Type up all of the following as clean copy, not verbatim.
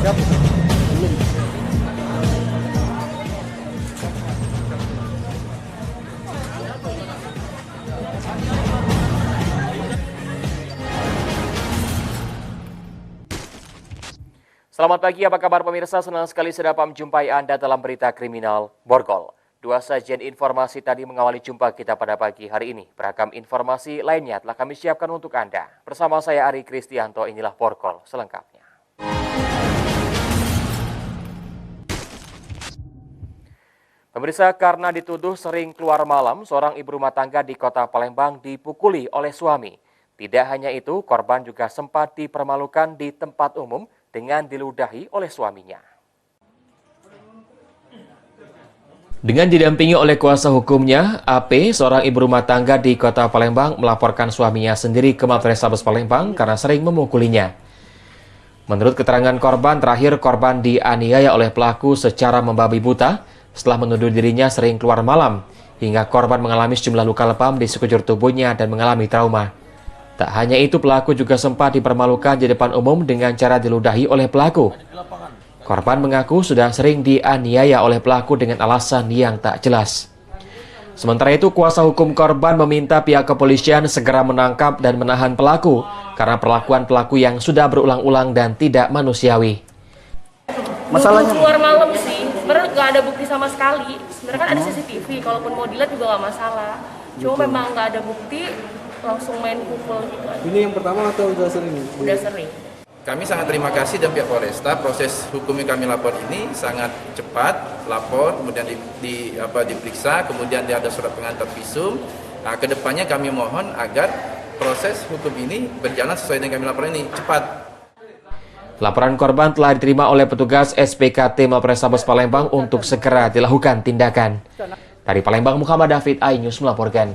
Siap. Belum. Selamat pagi, apa kabar pemirsa? Senang sekali sudah menjumpai Anda dalam berita kriminal Borgol. Dua sajian informasi tadi mengawali jumpa kita pada pagi hari ini. Beragam informasi lainnya telah kami siapkan untuk Anda. Bersama saya Ari Kristianto, inilah Borgol selengkapnya. Pemirsa, karena dituduh sering keluar malam, seorang ibu rumah tangga di kota Palembang dipukuli oleh suami. Tidak hanya itu, korban juga sempat dipermalukan di tempat umum dengan diludahi oleh suaminya. Dengan didampingi oleh kuasa hukumnya, AP, seorang ibu rumah tangga di kota Palembang, melaporkan suaminya sendiri ke Mapolrestabes Palembang karena sering memukulinya. Menurut keterangan korban, terakhir korban dianiaya oleh pelaku secara membabi buta setelah menuduh dirinya sering keluar malam, hingga korban mengalami sejumlah luka lebam di sekujur tubuhnya dan mengalami trauma. Tak hanya itu, pelaku juga sempat dipermalukan di depan umum dengan cara diludahi oleh pelaku. Korban mengaku sudah sering dianiaya oleh pelaku dengan alasan yang tak jelas. Sementara itu, kuasa hukum korban meminta pihak kepolisian segera menangkap dan menahan pelaku karena perlakuan pelaku yang sudah berulang-ulang dan tidak manusiawi. Masalahnya keluar malam sih, sebenarnya nggak ada bukti sama sekali. Sebenarnya kan ada CCTV, kalaupun mau dilihat juga nggak masalah. Cuma memang nggak ada bukti, langsung main pukul gitu aja. Ini yang pertama atau udah sering? Udah sering. Kami sangat terima kasih dan pihak Polresta, proses hukum yang kami lapor ini sangat cepat, lapor, kemudian diperiksa, kemudian ada surat pengantar visum. Nah, kedepannya kami mohon agar proses hukum ini berjalan sesuai dengan kami lapor ini, cepat. Laporan korban telah diterima oleh petugas SPKT Mapolrestabes Palembang untuk segera dilakukan tindakan. Dari Palembang, Muhammad David, iNews melaporkan.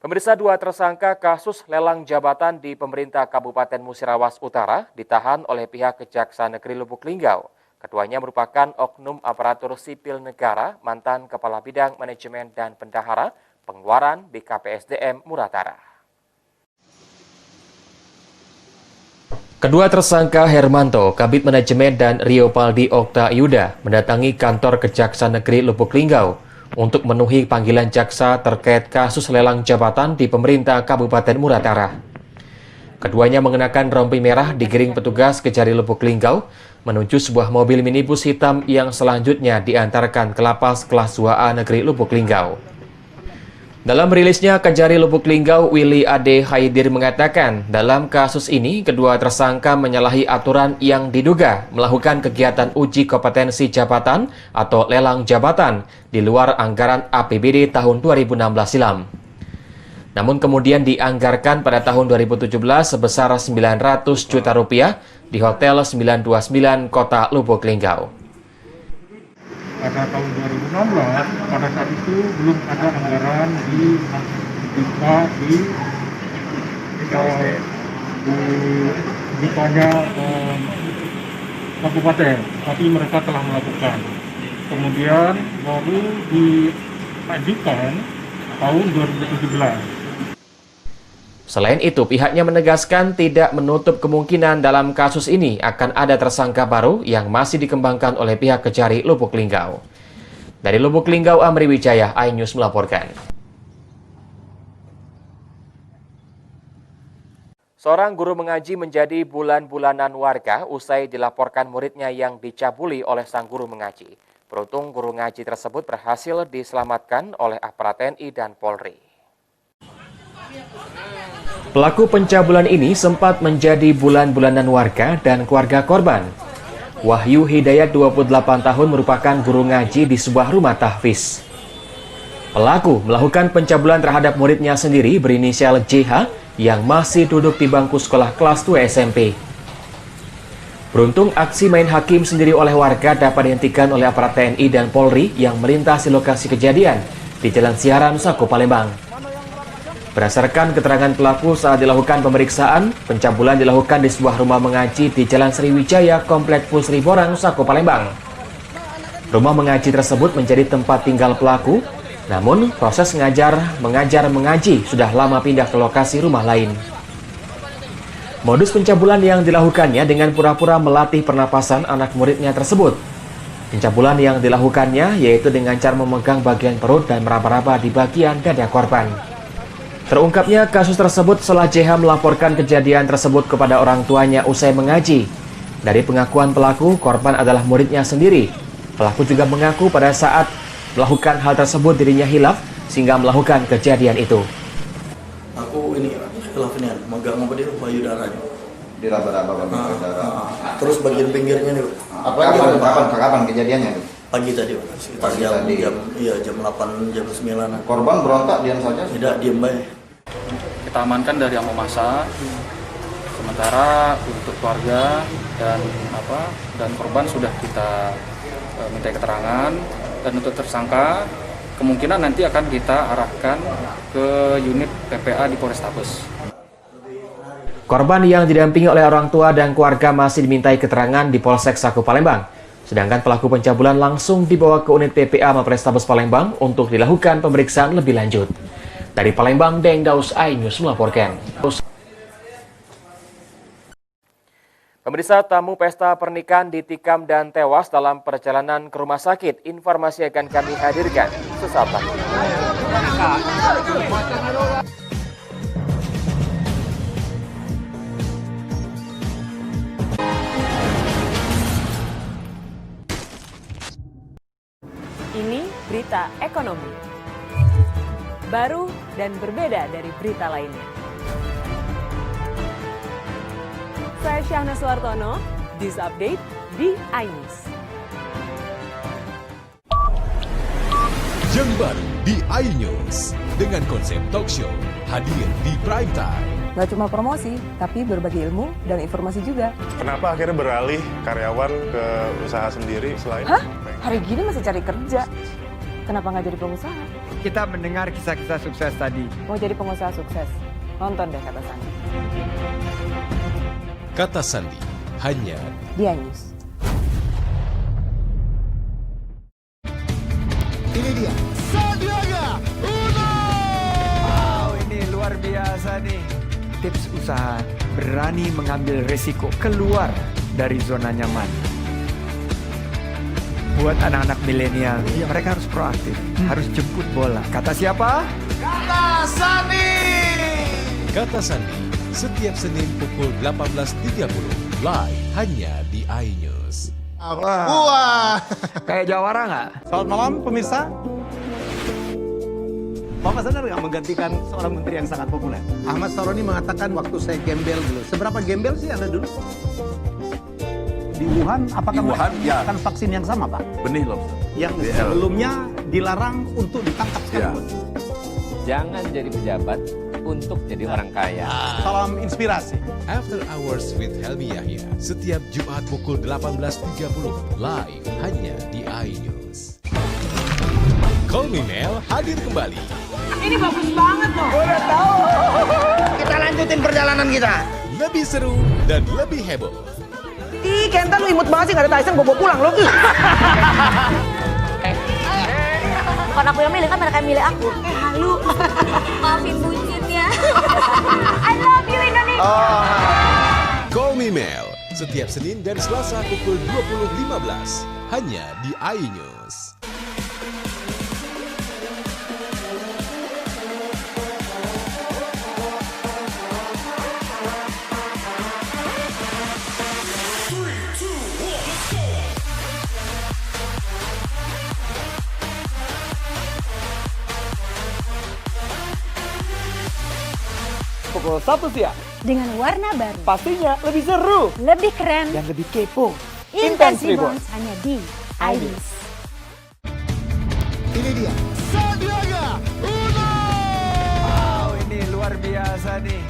Pemirsa, dua tersangka kasus lelang jabatan di pemerintah Kabupaten Musirawas Utara ditahan oleh pihak Kejaksaan Negeri Lubuk Linggau. Keduanya merupakan oknum aparatur sipil negara, mantan Kepala Bidang Manajemen dan Bendahara Pengeluaran BKPSDM Muratara. Kedua tersangka Hermanto, Kabid Manajemen, dan Rio Paldi Okta Yuda mendatangi kantor Kejaksaan Negeri Lubuk Linggau untuk memenuhi panggilan jaksa terkait kasus lelang jabatan di pemerintah Kabupaten Muratara. Keduanya mengenakan rompi merah digiring petugas Kejari Lubuk Linggau menuju sebuah mobil minibus hitam yang selanjutnya diantarkan ke lapas kelas 2A Negeri Lubuk Linggau. Dalam rilisnya, Kejari Lubuk Linggau Willy Ade Haidir mengatakan dalam kasus ini kedua tersangka menyalahi aturan yang diduga melakukan kegiatan uji kompetensi jabatan atau lelang jabatan di luar anggaran APBD tahun 2016 silam. Namun kemudian dianggarkan pada tahun 2017 sebesar Rp900 juta di Hotel 929 Kota Lubuk Linggau. Pada tahun 2016, pada saat itu belum ada anggaran di kabupaten, tapi mereka telah melakukan. Kemudian baru diajukan tahun 2017. Selain itu, pihaknya menegaskan tidak menutup kemungkinan dalam kasus ini akan ada tersangka baru yang masih dikembangkan oleh pihak Kejari Lubuk Linggau. Dari Lubuk Linggau, Amri Wijaya, iNews melaporkan. Seorang guru mengaji menjadi bulan-bulanan warga usai dilaporkan muridnya yang dicabuli oleh sang guru mengaji. Beruntung guru ngaji tersebut berhasil diselamatkan oleh aparat TNI dan Polri. Pelaku pencabulan ini sempat menjadi bulan-bulanan warga dan keluarga korban. Wahyu Hidayat, 28 tahun, merupakan guru ngaji di sebuah rumah tahfiz. Pelaku melakukan pencabulan terhadap muridnya sendiri berinisial JH yang masih duduk di bangku sekolah kelas 2 SMP. Beruntung aksi main hakim sendiri oleh warga dapat dihentikan oleh aparat TNI dan Polri yang melintasi lokasi kejadian di Jalan Siaran, Sako, Palembang. Berdasarkan keterangan pelaku saat dilakukan pemeriksaan, pencabulan dilakukan di sebuah rumah mengaji di Jalan Sriwijaya, Komplek Pusri Borang, Sako, Palembang. Rumah mengaji tersebut menjadi tempat tinggal pelaku, namun proses mengajar mengaji sudah lama pindah ke lokasi rumah lain. Modus pencabulan yang dilakukannya dengan pura-pura melatih pernapasan anak muridnya tersebut. Pencabulan yang dilakukannya yaitu dengan cara memegang bagian perut dan meraba-raba di bagian dada korban. Terungkapnya kasus tersebut setelah JH melaporkan kejadian tersebut kepada orang tuanya usai mengaji. Dari pengakuan pelaku, korban adalah muridnya sendiri. Pelaku juga mengaku pada saat melakukan hal tersebut dirinya hilaf sehingga melakukan kejadian itu. Aku ini hilafnya megang apa dia payudara. Di raba-raba bagian darah. Terus bagian pinggirnya nih. Kapan kejadiannya itu? Pagi tadi, Pak. Sekitar jam 8, jam 9. Korban berontak diam saja? Tidak, diam baik. Kita amankan dari ambo massa. Sementara untuk keluarga dan korban sudah kita minta keterangan, dan untuk tersangka kemungkinan nanti akan kita arahkan ke unit PPA di Polrestabes. Korban yang didampingi oleh orang tua dan keluarga masih dimintai keterangan di Polsek Saku Palembang. Sedangkan pelaku pencabulan langsung dibawa ke unit PPA Mapolrestabes Palembang untuk dilakukan pemeriksaan lebih lanjut. Dari Palembang, Deng Daus iNews melaporkan. Pemirsa, tamu pesta pernikahan ditikam dan tewas dalam perjalanan ke rumah sakit. Informasi akan kami hadirkan sesaat lagi. Ini berita ekonomi. Baru dan berbeda dari berita lainnya. Saya Syahna Suartono, This Update di iNews. Jember di iNews dengan konsep talk show hadir di prime time. Gak cuma promosi, tapi berbagi ilmu dan informasi juga. Kenapa akhirnya beralih karyawan ke usaha sendiri selain? Hah? Hari gini masih cari kerja. Kenapa nggak jadi pengusaha? Kita mendengar kisah-kisah sukses tadi. Mau jadi pengusaha sukses? Nonton deh Kata Sandi. Kata Sandi hanya di iNews. Ini dia, Sandiaga Uno! Wow, ini luar biasa nih. Tips usaha, berani mengambil resiko, keluar dari zona nyaman. Buat anak-anak milenial, mereka harus proaktif, harus jemput bola. Kata siapa? Kata Sandi! Kata Sandi setiap Senin pukul 18.30 live hanya di iNews. Wah, kayak jawara nggak? Selamat malam pemirsa. Bapak sadar nggak menggantikan seorang menteri yang sangat populer? Ahmad Saroni mengatakan waktu saya gembel dulu. Seberapa gembel sih Anda dulu? Di Wuhan, apakah ya. akan vaksin yang sama, Pak? Benih lobster. Yang sebelumnya dilarang untuk ditangkap sekarang. Jangan jadi pejabat untuk jadi orang kaya. Salam inspirasi. After Hours with Helmi Yahya setiap Jumat pukul 18.30 live hanya di iNews. Call Me Mel hadir kembali. Ini bagus banget loh. Udah tahu. Kita lanjutin perjalanan kita. Lebih seru dan lebih heboh. Ih, Kenta lu imut banget sih, gak ada Tyson, gue bawa pulang lo. Bukan aku yang milih, kan mereka yang milih aku. Halu. Maafin bucin ya. I love you Indonesia. Call Me Mel setiap Senin dan Selasa pukul 20.15 hanya di iNews. Pukul 1 siang. Dengan warna baru. Pastinya lebih seru. Lebih keren. Dan lebih kepo. Intense Reborns hanya di iNews. Ini dia, Sandiaga Uno! Wow, ini luar biasa nih.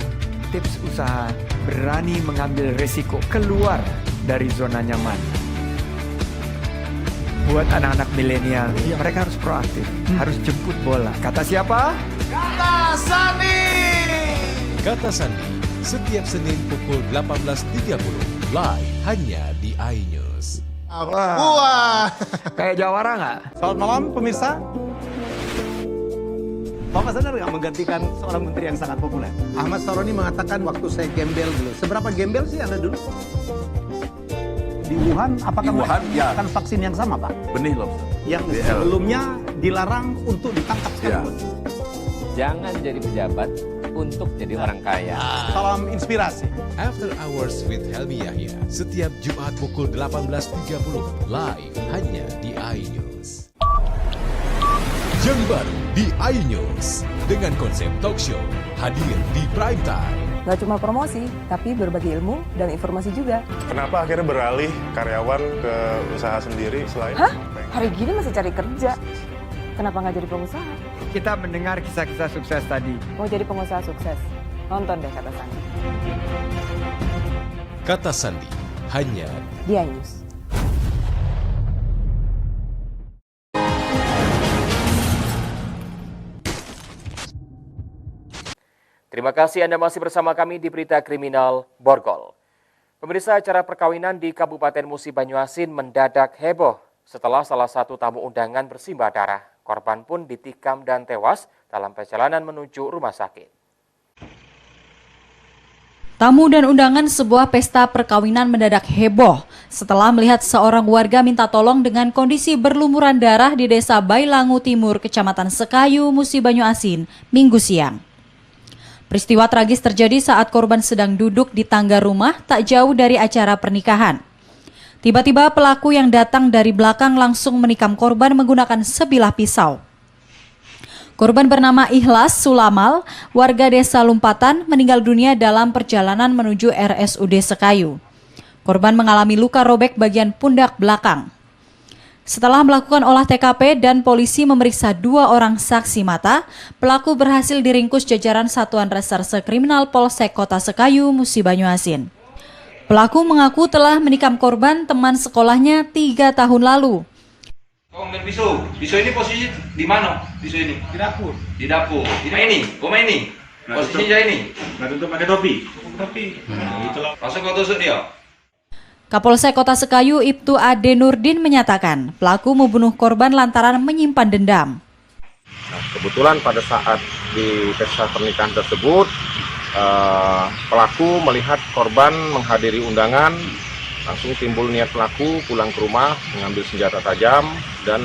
Tips usaha, berani mengambil resiko, keluar dari zona nyaman. Buat anak-anak milenial, mereka harus proaktif, harus jemput bola. Kata siapa? Kata Sandi! Kata Sandi setiap Senin pukul 18.30 live hanya di iNews. Wah, kayak jawara nggak? Selamat malam pemirsa. Bapak sadar nggak menggantikan seorang menteri yang sangat populer? Ahmad Saroni mengatakan waktu saya gembel dulu. Seberapa gembel sih Anda dulu? Di Wuhan, apakah menggunakan vaksin yang sama, Pak? Benih lobster. Yang sebelumnya dilarang untuk ditangkap sekalipun. Jangan jadi pejabat untuk jadi orang kaya. Salam inspirasi. After Hours with Helmi Yahya, setiap Jumat pukul 18.30, live hanya di iNews. Yang baru di iNews, dengan konsep talk show, hadir di prime time. Gak cuma promosi, tapi berbagi ilmu dan informasi juga. Kenapa akhirnya beralih karyawan ke usaha sendiri selain... Hah? Hari gini masih cari kerja. Kenapa nggak jadi pengusaha? Kita mendengar kisah-kisah sukses tadi. Mau jadi pengusaha sukses? Nonton deh Kata Sandi. Kata Sandi, hanya di iNews. Terima kasih Anda masih bersama kami di Berita Kriminal Borgol. Pemirsa, acara perkawinan di Kabupaten Musi Banyuasin mendadak heboh setelah salah satu tamu undangan bersimbah darah. Korban pun ditikam dan tewas dalam perjalanan menuju rumah sakit. Tamu dan undangan sebuah pesta perkawinan mendadak heboh setelah melihat seorang warga minta tolong dengan kondisi berlumuran darah di Desa Bailangu Timur, Kecamatan Sekayu, Musi Banyuasin, Minggu siang. Peristiwa tragis terjadi saat korban sedang duduk di tangga rumah tak jauh dari acara pernikahan. Tiba-tiba pelaku yang datang dari belakang langsung menikam korban menggunakan sebilah pisau. Korban bernama Ikhlas Sulamal, warga Desa Lumpatan, meninggal dunia dalam perjalanan menuju RSUD Sekayu. Korban mengalami luka robek bagian pundak belakang. Setelah melakukan olah TKP dan polisi memeriksa 2 orang saksi mata, pelaku berhasil diringkus jajaran Satuan Reserse Kriminal Polsek Kota Sekayu, Musi Banyuasin. Pelaku mengaku telah menikam korban teman sekolahnya 3 tahun lalu. Kau ambil pisau. Pisau ini posisi di mana? Pisau ini? Di dapur. Di dapur. Ini. Posisinya ini. Nggak tutup pakai topi. Topi. Langsung kau tusuk dia. Kapolsek Kota Sekayu Ibtu Ade Nurdin menyatakan pelaku membunuh korban lantaran menyimpan dendam. Nah, kebetulan pada saat di pesta pernikahan tersebut, pelaku melihat korban menghadiri undangan, langsung timbul niat pelaku pulang ke rumah, mengambil senjata tajam, dan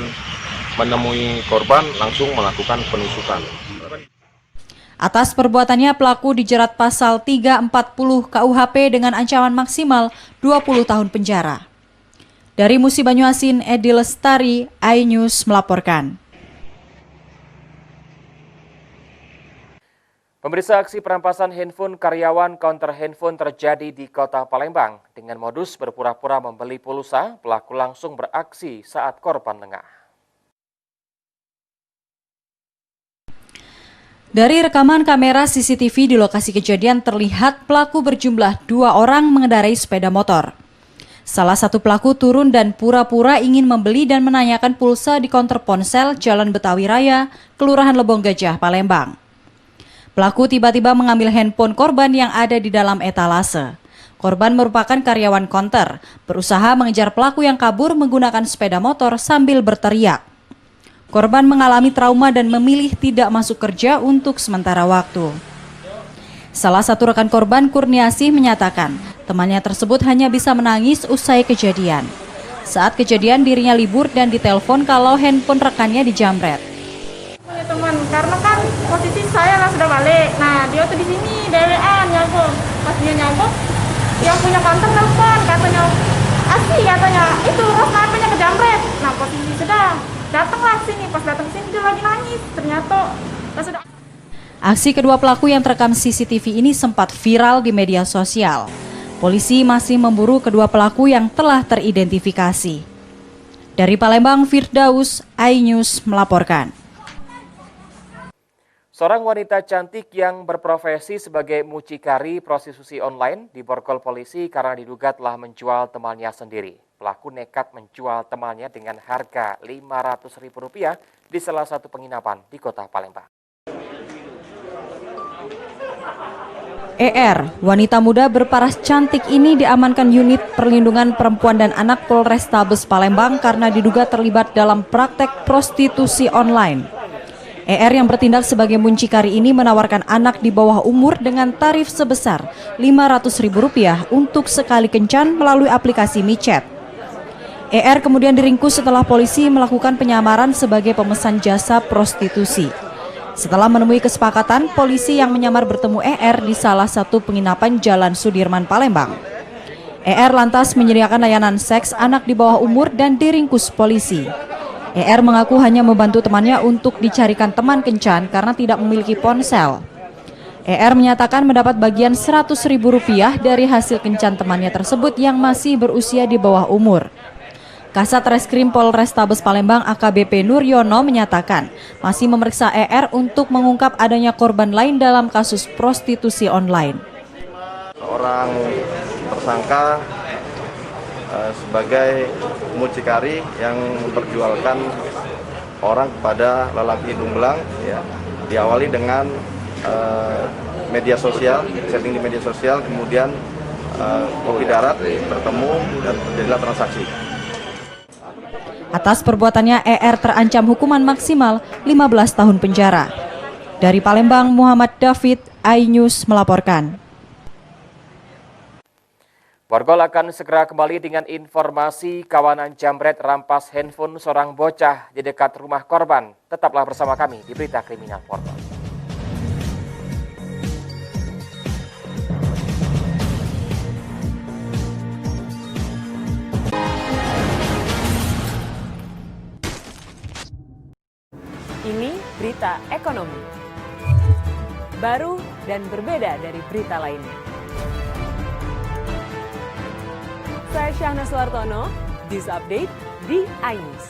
menemui korban langsung melakukan penusukan. Atas perbuatannya pelaku dijerat pasal 340 KUHP dengan ancaman maksimal 20 tahun penjara. Dari Musi Banyuasin, Edi Lestari, iNews melaporkan. Pemirsa, aksi perampasan handphone karyawan counter handphone terjadi di Kota Palembang. Dengan modus berpura-pura membeli pulsa, pelaku langsung beraksi saat korban lengah. Dari rekaman kamera CCTV di lokasi kejadian terlihat pelaku berjumlah 2 orang mengendarai sepeda motor. Salah satu pelaku turun dan pura-pura ingin membeli dan menanyakan pulsa di konter ponsel Jalan Betawi Raya, Kelurahan Lebong Gajah, Palembang. Pelaku tiba-tiba mengambil handphone korban yang ada di dalam etalase. Korban merupakan karyawan konter, berusaha mengejar pelaku yang kabur menggunakan sepeda motor sambil berteriak. Korban mengalami trauma dan memilih tidak masuk kerja untuk sementara waktu. Salah satu rekan korban, Kurniasih, menyatakan temannya tersebut hanya bisa menangis usai kejadian. Saat kejadian dirinya libur dan ditelepon kalau handphone rekannya dijamret. Punya teman, karena kan posisi saya lah sudah balik. Nah dia tuh di sini dewean nyagok. Pas dia nyagok, yang punya kantor telepon katanya, asli katanya itu HP-nya kejamret. Nah posisi sudah. Datanglah sini, pas datang sini dia lagi nangis. Ternyata sudah. Aksi kedua pelaku yang terekam CCTV ini sempat viral di media sosial. Polisi masih memburu kedua pelaku yang telah teridentifikasi. Dari Palembang, Firdaus, iNews melaporkan. Seorang wanita cantik yang berprofesi sebagai mucikari prostitusi online diborgol polisi karena diduga telah menjual temannya sendiri. Pelaku nekat menjual temannya dengan harga Rp500.000 di salah satu penginapan di Kota Palembang. ER, wanita muda berparas cantik ini diamankan unit perlindungan perempuan dan anak Polrestabes Palembang karena diduga terlibat dalam praktek prostitusi online. ER yang bertindak sebagai muncikari ini menawarkan anak di bawah umur dengan tarif sebesar Rp500.000 untuk sekali kencan melalui aplikasi micet. ER kemudian diringkus setelah polisi melakukan penyamaran sebagai pemesan jasa prostitusi. Setelah menemui kesepakatan, polisi yang menyamar bertemu ER di salah satu penginapan Jalan Sudirman, Palembang. ER lantas menyediakan layanan seks anak di bawah umur dan diringkus polisi. ER mengaku hanya membantu temannya untuk dicarikan teman kencan karena tidak memiliki ponsel. ER menyatakan mendapat bagian Rp100.000 dari hasil kencan temannya tersebut yang masih berusia di bawah umur. Kasat Reskrim Polrestabes Palembang AKBP Nuryono menyatakan masih memeriksa ER untuk mengungkap adanya korban lain dalam kasus prostitusi online. Orang tersangka sebagai mucikari yang memperjualkan orang kepada lelaki hidung belang, ya, diawali dengan media sosial, setting di media sosial, kemudian kopi darat bertemu dan terjadilah transaksi. Atas perbuatannya ER terancam hukuman maksimal 15 tahun penjara. Dari Palembang, Muhammad David, iNews melaporkan. Borgol akan segera kembali dengan informasi kawanan jambret rampas handphone seorang bocah di dekat rumah korban. Tetaplah bersama kami di Berita Kriminal Borgol. Ini berita ekonomi. Baru dan berbeda dari berita lainnya. Saya Syahna Suartono, This Update di iNews.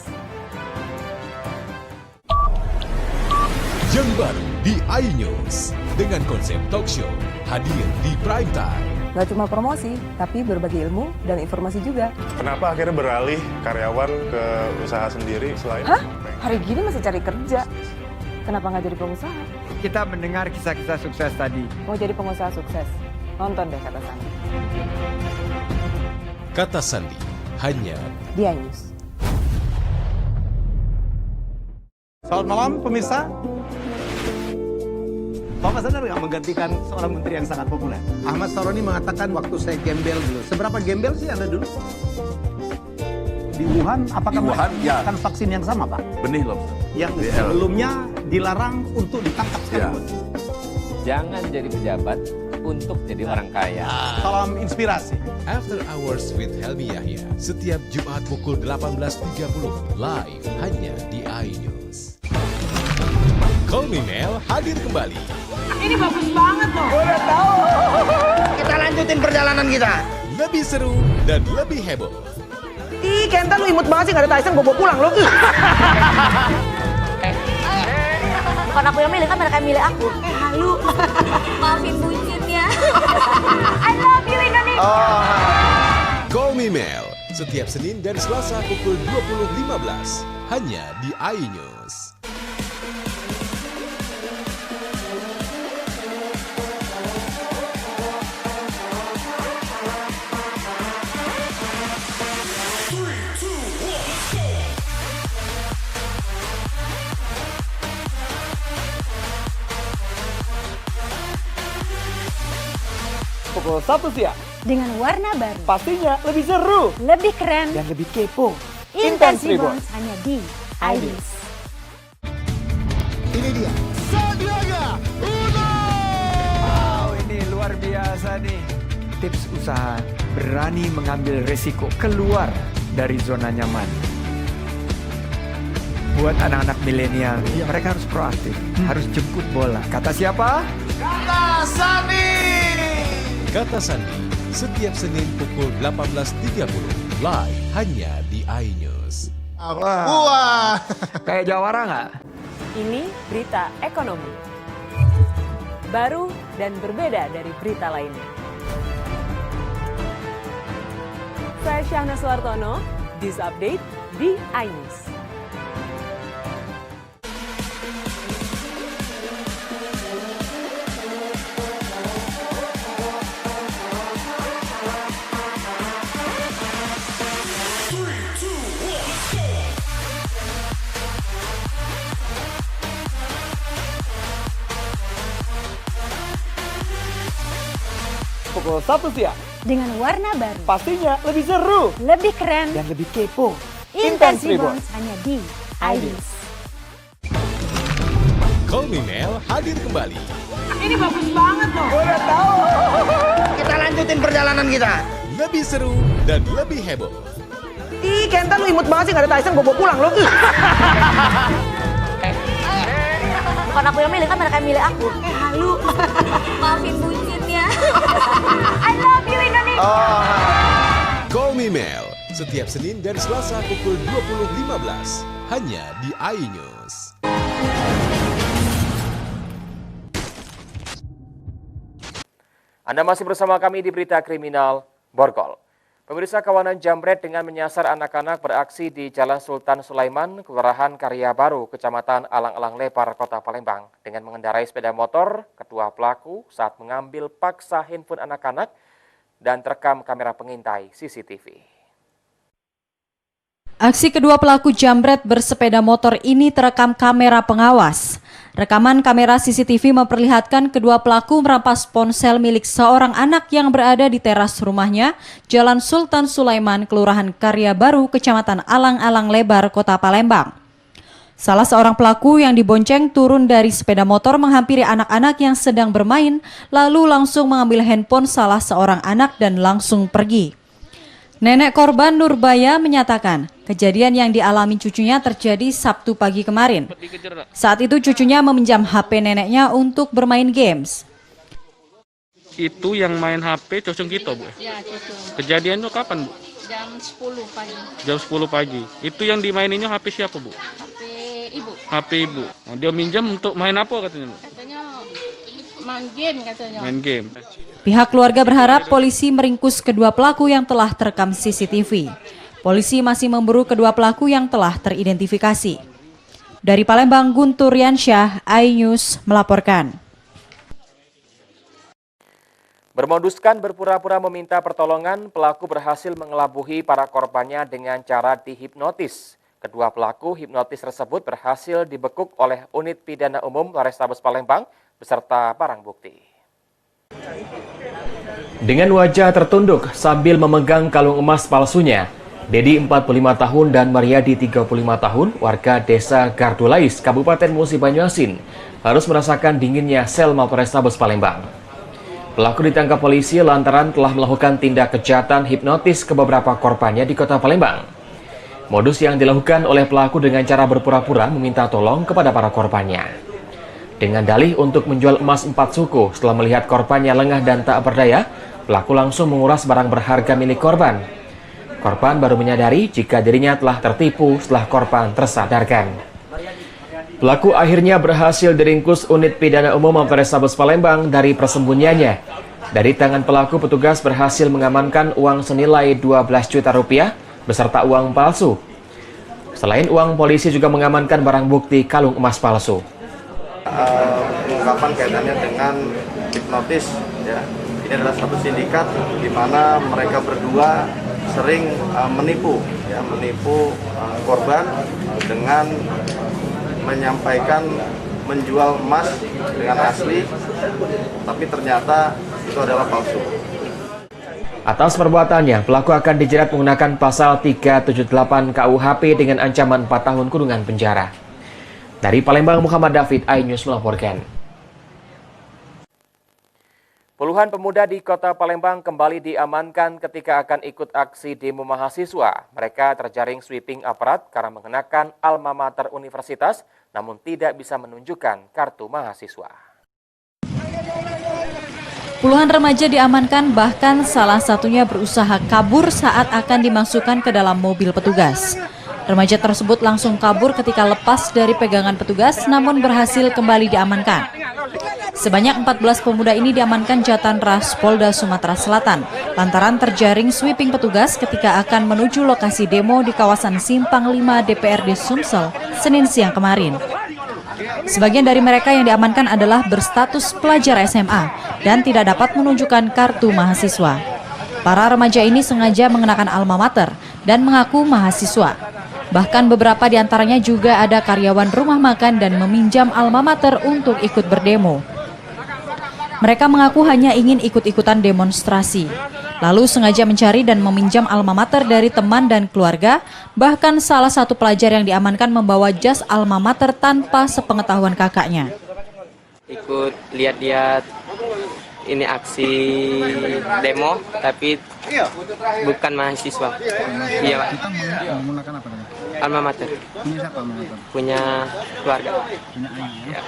Jember di iNews dengan konsep talk show hadir di prime time. Gak cuma promosi, tapi berbagi ilmu dan informasi juga. Kenapa akhirnya beralih karyawan ke usaha sendiri selain? Hah? Hari gini masih cari kerja. Kenapa nggak jadi pengusaha? Kita mendengar kisah-kisah sukses tadi. Mau jadi pengusaha sukses? Nonton deh Kata Sandi. Kata Sandi hanya di iNews. Selamat malam pemirsa. Bapak sadar nggak menggantikan seorang menteri yang sangat populer? Ahmad Saroni mengatakan waktu saya gembel dulu. Seberapa gembel sih Anda dulu? Di Wuhan, apakah menggunakan vaksin yang sama, Pak? Benih loh. Yang sebelumnya dilarang untuk ditangkap sekalipun. Jangan jadi pejabat untuk jadi orang kaya. Salam inspirasi. After Hours with Helmi Yahya setiap Jumat pukul 18.30 live hanya di iNews. Call Me Mel hadir kembali. Ini bagus banget loh. Udah tahu. Kita lanjutin perjalanan kita. Lebih seru dan lebih heboh. Ih, Kenta lu imut banget sih, gak ada Tyson, gue pulang lu. Bukan aku yang milih, kan mereka yang milih aku. Halu. Maafin bucinnya. I love you Indonesia. Call Me Mel setiap Senin dan Selasa pukul 20.15 hanya di iNews. Pukul 1 siang. Dengan warna baru. Pastinya lebih seru. Lebih keren. Dan lebih kepo. Intense Reborn hanya di iNews. Ini dia. Sandiaga Uno. Wow, ini luar biasa nih. Tips usaha, berani mengambil resiko, keluar dari zona nyaman. Buat anak-anak milenial, mereka harus proaktif, harus jemput bola. Kata siapa? Kata Sandi. Kata Sandi setiap Senin pukul 18.30 live hanya di iNews. Wah. Kayak jawara nggak? Ini berita ekonomi. Baru dan berbeda dari berita lainnya. Saya Syahna Suartono, This Update di iNews. pukul 1 siang. Dengan warna baru. Pastinya lebih seru, lebih keren, dan lebih kepo. Intense Reborn hanya di iNews. Call Me Mel hadir kembali. Ini bagus banget loh. Udah tahu. Kita lanjutin perjalanan kita. Lebih seru dan lebih heboh. Ih, Kenta lu imut banget sih, gak ada Tyson, gue bawa pulang lo. Bukan aku yang milih, kan mereka yang milih aku. Halu. Maafin bucinnya. I love you Indonesia. Call Me Mel setiap Senin dan Selasa pukul 20.15 hanya di iNews. Anda masih bersama kami di Berita Kriminal Borgol. Pemirsa, kawanan jambret dengan menyasar anak-anak beraksi di Jalan Sultan Sulaiman, Kelurahan Karya Baru, Kecamatan Alang-Alang Lebar, Kota Palembang. Dengan mengendarai sepeda motor, kedua pelaku saat mengambil paksa handphone anak-anak dan terekam kamera pengintai CCTV. Aksi kedua pelaku jambret bersepeda motor ini terekam kamera pengawas. Rekaman kamera CCTV memperlihatkan kedua pelaku merampas ponsel milik seorang anak yang berada di teras rumahnya, Jalan Sultan Sulaiman, Kelurahan Karya Baru, Kecamatan Alang-Alang Lebar, Kota Palembang. Salah seorang pelaku yang dibonceng turun dari sepeda motor menghampiri anak-anak yang sedang bermain, lalu langsung mengambil handphone salah seorang anak dan langsung pergi. Nenek korban Nurbaya menyatakan kejadian yang dialami cucunya terjadi Sabtu pagi kemarin. Saat itu cucunya meminjam HP neneknya untuk bermain games. Itu yang main HP cocong kita, Bu? Ya, cocong. Kejadian itu kapan, Bu? Jam 10 pagi. Jam 10 pagi. Itu yang dimaininnya HP siapa, Bu? HP ibu. HP ibu. Oh, dia minjam untuk main apa katanya, Bu? Katanya main game katanya. Main game. Pihak keluarga berharap polisi meringkus kedua pelaku yang telah terekam CCTV. Polisi masih memburu kedua pelaku yang telah teridentifikasi. Dari Palembang, Guntur Yansyah, iNews melaporkan. Bermoduskan berpura-pura meminta pertolongan, pelaku berhasil mengelabuhi para korbannya dengan cara dihipnotis. Kedua pelaku hipnotis tersebut berhasil dibekuk oleh Unit Pidana Umum Polrestabes Palembang beserta barang bukti. Dengan wajah tertunduk sambil memegang kalung emas palsunya, Dedi 45 tahun dan Mariadi 35 tahun, warga desa Gardulais, Kabupaten Musi Banyuasin, harus merasakan dinginnya sel Mapolrestabes Palembang. Pelaku ditangkap polisi lantaran telah melakukan tindak kejahatan hipnotis ke beberapa korbannya di Kota Palembang. Modus yang dilakukan oleh pelaku dengan cara berpura-pura meminta tolong kepada para korbannya. Dengan dalih untuk menjual emas 4 suku, setelah melihat korbannya lengah dan tak berdaya, pelaku langsung menguras barang berharga milik korban. Korban baru menyadari jika dirinya telah tertipu setelah korban tersadarkan. Pelaku akhirnya berhasil diringkus Unit Pidana Umum Polrestabes Palembang dari persembunyiannya. Dari tangan pelaku, petugas berhasil mengamankan uang senilai 12 juta rupiah beserta uang palsu. Selain uang, polisi juga mengamankan barang bukti kalung emas palsu. Pengungkapan kaitannya dengan hipnotis, ya. Ini adalah satu sindikat di mana mereka berdua sering menipu korban dengan menyampaikan menjual emas dengan asli, tapi ternyata itu adalah palsu. Atas perbuatannya, pelaku akan dijerat menggunakan pasal 378 KUHP dengan ancaman 4 tahun kurungan penjara. Dari Palembang, Muhammad David, iNews melaporkan. Puluhan pemuda di Kota Palembang kembali diamankan ketika akan ikut aksi demo mahasiswa. Mereka terjaring sweeping aparat karena mengenakan alma mater universitas, namun tidak bisa menunjukkan kartu mahasiswa. Puluhan remaja diamankan, bahkan salah satunya berusaha kabur saat akan dimasukkan ke dalam mobil petugas. Remaja tersebut langsung kabur ketika lepas dari pegangan petugas, namun berhasil kembali diamankan. Sebanyak 14 pemuda ini diamankan Jatanras Polda Sumatera Selatan lantaran terjaring sweeping petugas ketika akan menuju lokasi demo di kawasan Simpang 5 DPRD Sumsel, Senin siang kemarin. Sebagian dari mereka yang diamankan adalah berstatus pelajar SMA dan tidak dapat menunjukkan kartu mahasiswa. Para remaja ini sengaja mengenakan alma mater dan mengaku mahasiswa. Bahkan beberapa di antaranya juga ada karyawan rumah makan dan meminjam alma mater untuk ikut berdemo. Mereka mengaku hanya ingin ikut-ikutan demonstrasi, lalu sengaja mencari dan meminjam alma mater dari teman dan keluarga. Bahkan salah satu pelajar yang diamankan membawa jas alma mater tanpa sepengetahuan kakaknya. Ikut lihat-lihat ini aksi demo, tapi bukan mahasiswa. Iya, Pak. Menggunakan apa? Alma mater. Punya siapa alma mater? Punya keluarga. Punya ayah ya? Ya.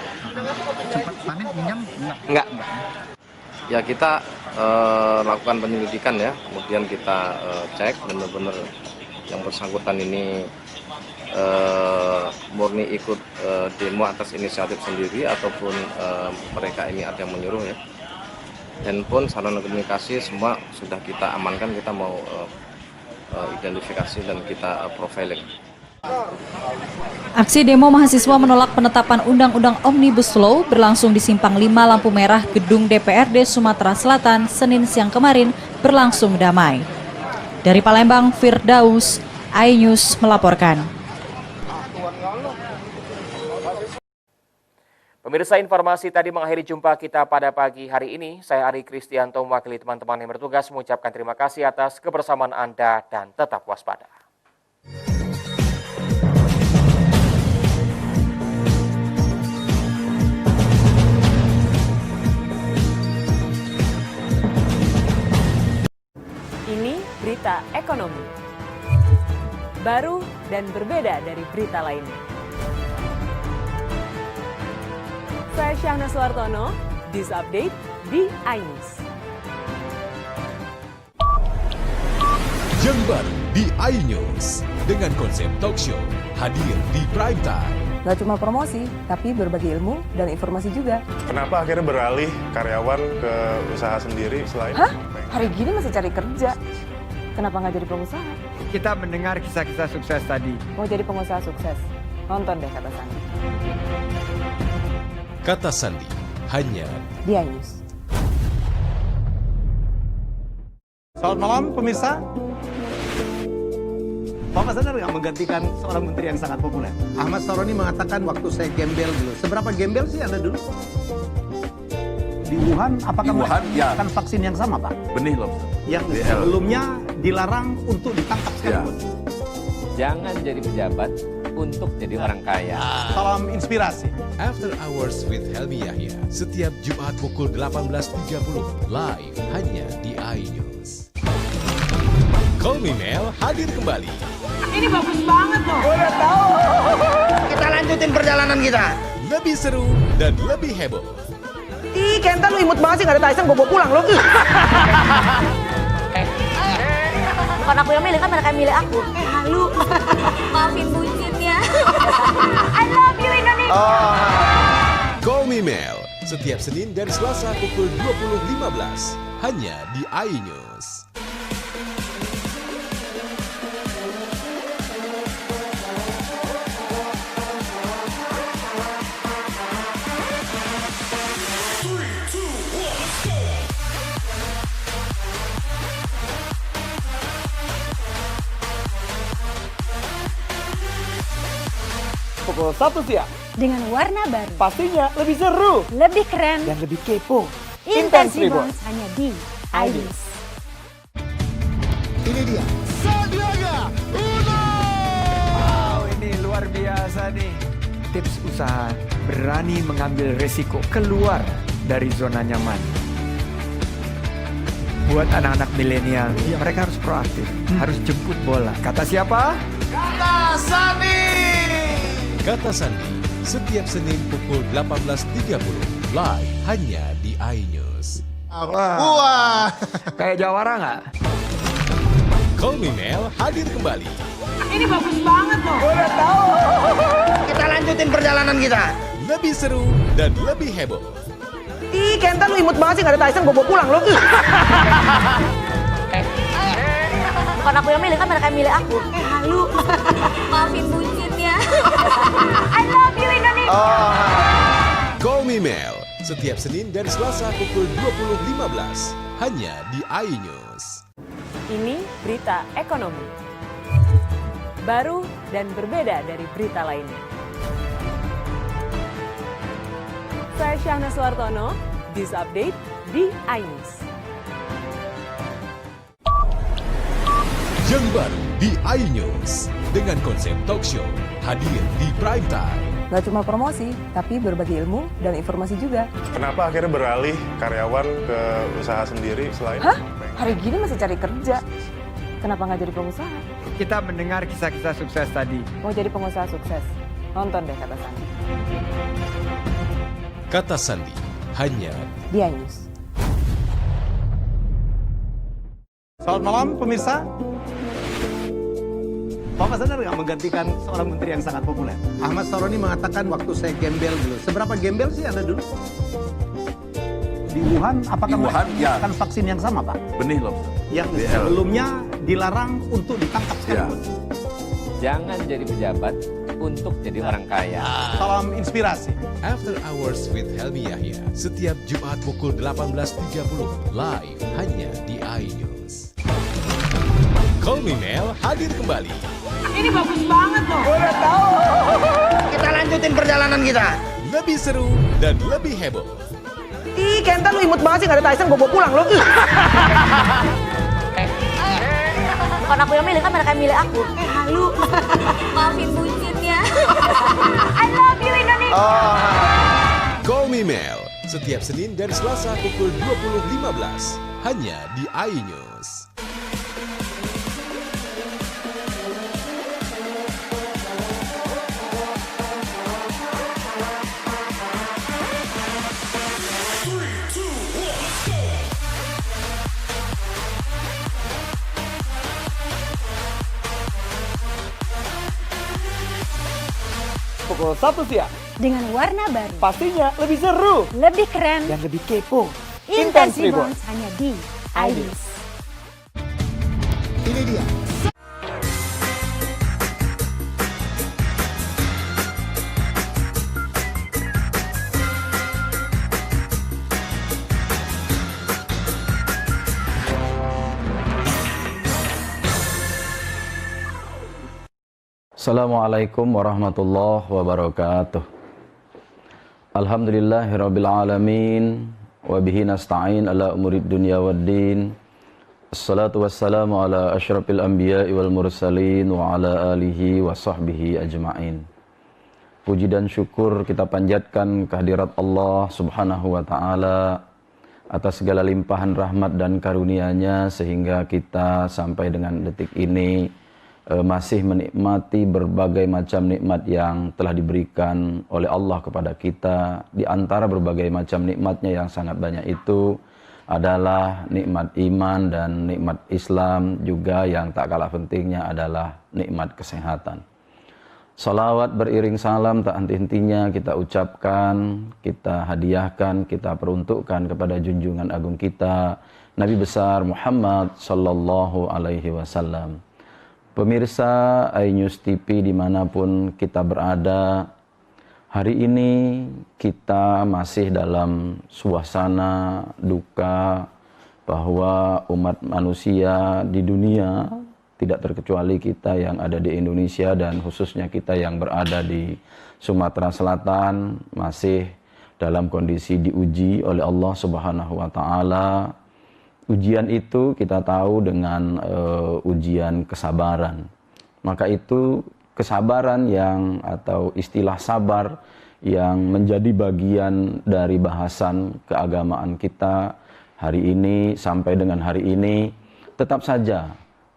Sempat panik pinjam? Enggak. Ya kita lakukan penyelidikan ya, kemudian kita cek benar-benar yang bersangkutan ini murni ikut demo atas inisiatif sendiri ataupun mereka ini ada yang menyuruh ya. Handphone, sarana komunikasi semua sudah kita amankan, kita mau identifikasi dan kita profiling. Aksi demo mahasiswa menolak penetapan Undang-Undang Omnibus Law berlangsung di Simpang 5 lampu merah Gedung DPRD Sumatera Selatan Senin siang kemarin berlangsung damai. Dari Palembang, Firdaus, iNews melaporkan. Pemirsa, informasi tadi mengakhiri jumpa kita pada pagi hari ini. Saya Ari Kristianto mewakili teman-teman yang bertugas mengucapkan terima kasih atas kebersamaan Anda dan tetap waspada. Ini berita ekonomi. Baru dan berbeda dari berita lainnya. Saya Syahna Suartono, This Update di iNews. Jember di iNews dengan konsep talk show hadir di prime time. Gak cuma promosi, tapi berbagi ilmu dan informasi juga. Kenapa akhirnya beralih karyawan ke usaha sendiri selain? Hah? Hari gini masih cari kerja. Kenapa nggak jadi pengusaha? Kita mendengar kisah-kisah sukses tadi. Mau jadi pengusaha sukses? Nonton deh Kata Sandi. Kata Sandi hanya di iNews. Selamat malam pemirsa. Bapak sadar nggak menggantikan seorang menteri yang sangat populer? Ahmad Saroni mengatakan waktu saya gembel dulu. Seberapa gembel sih Anda dulu? Di Wuhan, apakah melakukan vaksin yang sama, Pak? Benih loh. Yang sebelumnya dilarang untuk ditangkap sekalipun. Jangan jadi pejabat untuk jadi orang kaya. Salam inspirasi. After Hours with Helmi Yahya setiap Jumat pukul 18.30 live hanya di iNews. Call Me Mel hadir kembali. Ini bagus banget loh. Udah tahu. Kita lanjutin perjalanan kita. Lebih seru dan lebih heboh. Ih, Kenta lu imut banget sih, gak ada Tyson, gue bawa pulang lo. Bukan aku yang milih, kan mereka yang milih aku. Halu. Maafin bucinnya. I love you Indonesia. Call Me Mel setiap Senin dan Selasa pukul 20.15 hanya di iNews. Pukul 1 siang. Dengan warna baru. Pastinya lebih seru. Lebih keren. Dan lebih kepo. Intense Reborn hanya di iNews. Ini dia. Sandiaga Uno. Wow, ini luar biasa nih. Tips usaha berani mengambil resiko keluar dari zona nyaman. Buat anak-anak milenial, mereka harus proaktif, harus jemput bola. Kata siapa? Kata Sandi. Kata Sandi setiap Senin pukul 18.30 live hanya di iNews. Wah. Kayak Jawara nggak? Call Me Mel hadir kembali. Ini bagus banget loh. Udah tahu. Kita lanjutin perjalanan kita. Lebih seru dan lebih heboh. Ih, Kenta lu imut banget sih, gak ada Tyson, gue bawa pulang lo. Bukan aku yang milih, kan mereka yang milih aku. Halu. Maafin bucinnya. I love you Indonesia. Call Me Mel setiap Senin dan Selasa pukul 20.15 hanya di iNews. Ini berita ekonomi. Baru dan berbeda dari berita lainnya. Saya Syahna Suartono, This Update di iNews. Yang baru di iNews dengan konsep talk show hadir di prime time. Gak cuma promosi, tapi berbagi ilmu dan informasi juga. Kenapa akhirnya beralih karyawan ke usaha sendiri selain? Hah? Hari gini masih cari kerja. Kenapa nggak jadi pengusaha? Kita mendengar kisah-kisah sukses tadi. Mau jadi pengusaha sukses? Nonton deh Kata Sandi. Kata Sandi hanya di iNews. Selamat malam pemirsa. Bapak sadar nggak menggantikan seorang menteri yang sangat populer? Ahmad Saroni mengatakan waktu saya gembel dulu. Seberapa gembel sih Anda dulu? Di Wuhan, apakah menggunakan vaksin yang sama, Pak? Benih loh. Yang sebelumnya dilarang untuk ditangkap sekaligus. Jangan jadi pejabat untuk jadi orang kaya. Salam inspirasi. After Hours with Helmi Yahya setiap Jumat pukul 18.30 live hanya di iNews. Call Me Mel hadir kembali. Ini bagus banget loh. Udah tahu. Kita lanjutin perjalanan kita. Lebih seru dan lebih heboh. Ih, Kenta lu imut banget sih, gak ada Tyson, gue bawa pulang lo. Bukan aku yang milih, kan mereka yang milih aku. Halu. Maafin bucinnya. I love you Indonesia. Call Me Mel setiap Senin dan Selasa pukul 20.15 hanya di iNews. Pukul 1 siang. Dengan warna baru. Pastinya lebih seru. Lebih keren. Dan lebih kepo. Intense Reborns hanya di iNews. Ini dia. Assalamualaikum warahmatullahi wabarakatuh. Alhamdulillahirabbil alamin wa bihi nasta'in ala umurid dunya waddin. Assalatu wassalamu ala asyrafil anbiya'i wal mursalin wa ala alihi wa sahbihi ajma'in. Puji dan syukur kita panjatkan kehadirat Allah Subhanahu wa taala atas segala limpahan rahmat dan karunia-Nya sehingga kita sampai dengan detik ini masih menikmati berbagai macam nikmat yang telah diberikan oleh Allah kepada kita. Di antara berbagai macam nikmatnya yang sangat banyak itu adalah nikmat iman dan nikmat Islam, juga yang tak kalah pentingnya adalah nikmat kesehatan. Salawat beriring salam tak henti-hentinya kita ucapkan, kita hadiahkan, kita peruntukkan kepada junjungan agung kita, Nabi besar Muhammad sallallahu alaihi wasallam. Pemirsa iNews TV dimanapun kita berada, hari ini kita masih dalam suasana duka bahwa umat manusia di dunia, tidak terkecuali kita yang ada di Indonesia dan khususnya kita yang berada di Sumatera Selatan, masih dalam kondisi diuji oleh Allah Subhanahu wa taala. Ujian itu kita tahu dengan ujian kesabaran. Maka itu kesabaran yang atau istilah sabar yang menjadi bagian dari bahasan keagamaan kita hari ini sampai dengan hari ini tetap saja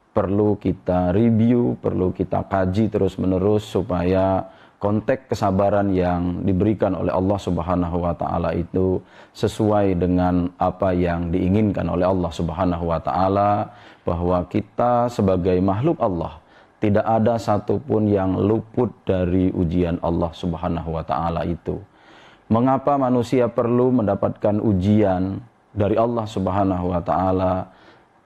perlu kita review, perlu kita kaji terus-menerus supaya konteks kesabaran yang diberikan oleh Allah Subhanahu wa taala itu sesuai dengan apa yang diinginkan oleh Allah Subhanahu wa taala, bahwa kita sebagai makhluk Allah tidak ada satupun yang luput dari ujian Allah Subhanahu wa taala itu. Mengapa manusia perlu mendapatkan ujian dari Allah Subhanahu wa taala?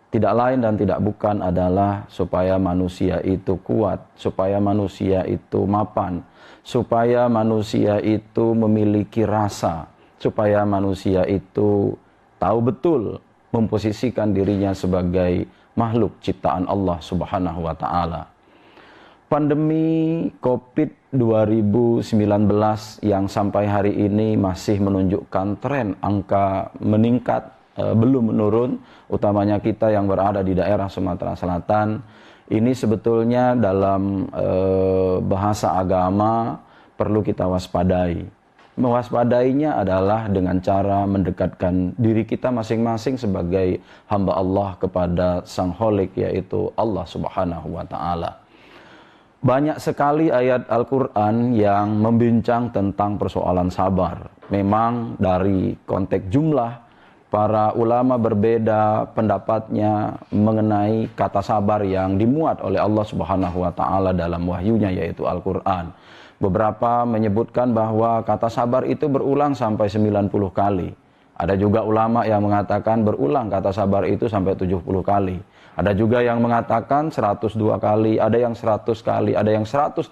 Tidak lain dan tidak bukan adalah supaya manusia itu kuat, supaya manusia itu mapan, supaya manusia itu memiliki rasa, supaya manusia itu tahu betul memposisikan dirinya sebagai makhluk ciptaan Allah Subhanahu wa taala. Pandemi COVID 2019 yang sampai hari ini masih menunjukkan tren angka meningkat, belum menurun, utamanya kita yang berada di daerah Sumatera Selatan. Ini sebetulnya dalam bahasa agama perlu kita waspadai. Mewaspadainya adalah dengan cara mendekatkan diri kita masing-masing sebagai hamba Allah kepada Sang Khalik, yaitu Allah Subhanahu wa Ta'ala. Banyak sekali ayat Al-Quran yang membincang tentang persoalan sabar. Memang dari konteks jumlah, para ulama berbeda pendapatnya mengenai kata sabar yang dimuat oleh Allah Subhanahu wa Ta'ala dalam wahyunya, yaitu Al-Quran. Beberapa menyebutkan bahwa kata sabar itu berulang sampai 90 kali. Ada juga ulama yang mengatakan berulang kata sabar itu sampai 70 kali. Ada juga yang mengatakan 102 kali, ada yang 100 kali, ada yang 132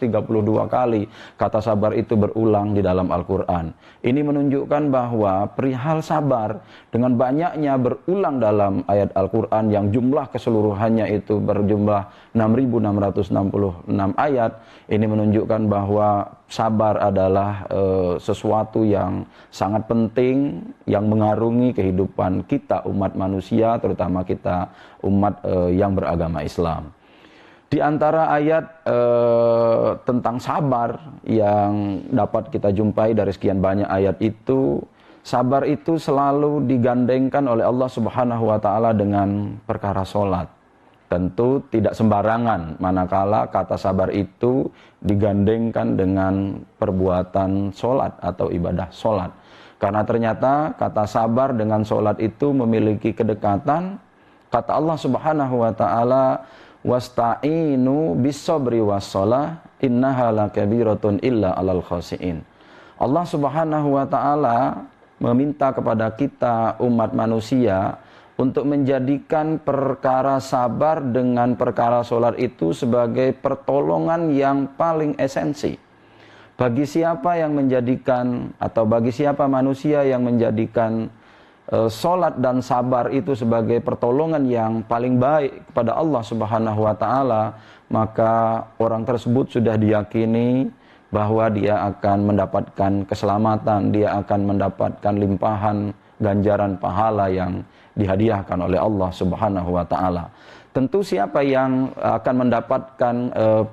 kali kata sabar itu berulang di dalam Al-Quran. Ini menunjukkan bahwa perihal sabar dengan banyaknya berulang dalam ayat Al-Quran yang jumlah keseluruhannya itu berjumlah 6.666 ayat. Ini menunjukkan bahwa sabar adalah sesuatu yang sangat penting yang mengarungi kehidupan kita umat manusia, terutama kita umat yang beragama Islam. Di antara ayat tentang sabar yang dapat kita jumpai dari sekian banyak ayat itu, sabar itu selalu digandengkan oleh Allah Subhanahu wa Ta'ala dengan perkara sholat. Tentu tidak sembarangan manakala kata sabar itu digandengkan dengan perbuatan sholat atau ibadah sholat. Karena ternyata kata sabar dengan sholat itu memiliki kedekatan. Kata Allah Subhanahu wa Ta'ala, wasta'inu bis-sabri was-shalah innaha lakabiratun illa 'alal khashi'in. Allah Subhanahu wa Ta'ala meminta kepada kita umat manusia untuk menjadikan perkara sabar dengan perkara sholat itu sebagai pertolongan yang paling esensi. Bagi siapa yang menjadikan atau bagi siapa manusia yang menjadikan sholat dan sabar itu sebagai pertolongan yang paling baik kepada Allah Subhanahu wa Ta'ala, maka orang tersebut sudah diyakini bahwa dia akan mendapatkan keselamatan, dia akan mendapatkan limpahan ganjaran pahala yang dihadiahkan oleh Allah Subhanahu wa Ta'ala. Tentu siapa yang akan mendapatkan